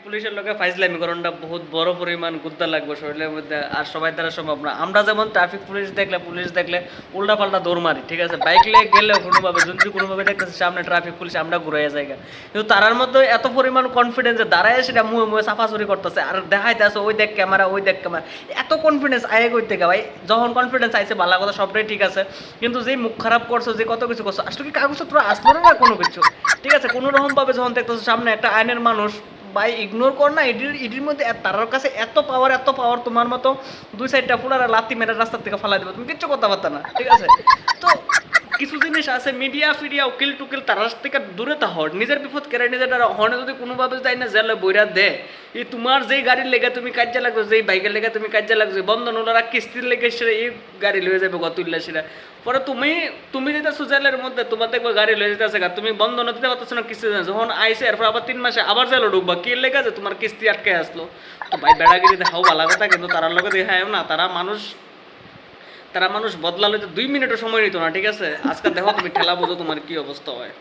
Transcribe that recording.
পুলিশের লোকে ফাইজলামি করাটা বহুত বড় পরিমাণ গুদ্দা লাগবে শরীরের মধ্যে, আর সবাই দ্বারা সম্ভব না। আমরা যেমন ট্রাফিক পুলিশ দেখলে উল্টা পাল্টা দৌড় মারি, ঠিক আছে, বাইক নিয়ে গেলেও কোনোভাবে যদি কোনোভাবে দেখতেছে সামনে ট্রাফিক পুলিশ, আমরা ঘুরাইয়া জায়গা। কিন্তু তারার মধ্যে এত পরিমাণ কনফিডেন্স যে দাঁড়ায় সেটা মুয়ে মুয়ে সাফাচুরি করতেছে আর দেখাইতেছে ওই দেখ ক্যামেরা, ওই দেখ ক্যামেরা, এত কনফিডেন্স আয়ে কই থেকে ভাই? যখন কনফিডেন্স আইছে ভালো কথা, সবটাই ঠিক আছে, কিন্তু যেই মুখ খারাপ করছো, যে কত কিছু করছো, আসলে কি কাগজপত্র আসলো না কোনো কিছু, ঠিক আছে, কোনো রকম ভাবে যখন দেখতেছো সামনে একটা আইনের মানুষ, ভাই ইগনোর কর না। এটির মধ্যে তার কাছে এত পাওয়ার, তোমার মতো দুই সাইডটা পুরারা লাত্তি মেরে রাস্তার থেকে ফালাই দেবে, তুমি কিচ্ছু কথা পারতা না, ঠিক আছে। তো কিছু জিনিস আছে, মিডিয়া ফিডিয়া উকিল টুকিল তার থেকে দূরে তা হর, নিজের বিপদ কেড়ে নিজের হর্নে যদি কোনোভাবে যাই না জেলে বইরা দে, এই তোমার যেই গাড়ির লেগে তুমি কাজে লাগছো, যেই বাইকের লেগে তুমি কাজে লাগছো, বন্ধন ওরা কিস্তির লেগে সেটা এই গাড়ি লয়ে যাবে গতুল্লা সেটা, পরে তুমি যেতেছো জেলের মধ্যে, তোমার দেখবো গাড়ি লয়ে যেতে আছে, তুমি বন্ধন দিতে পারতেছো না কিস্তি, যখন আইসে এরপর আবার 3 মাসে আবার জেলে ঢুকবা, কি লেগে আছে তোমার কিস্তি আটকে আসলো। তো ভাই বেড়াগিরি দেখাও ভালো কথা, কিন্তু তার লোকে দেখায় না, তারা মানুষ বদলালে তো 2 মিনিটও সময় নিত না, ঠিক আছে। আজকাল দেখো তুমি খেলা বোঝো তোমার কি অবস্থা হয়।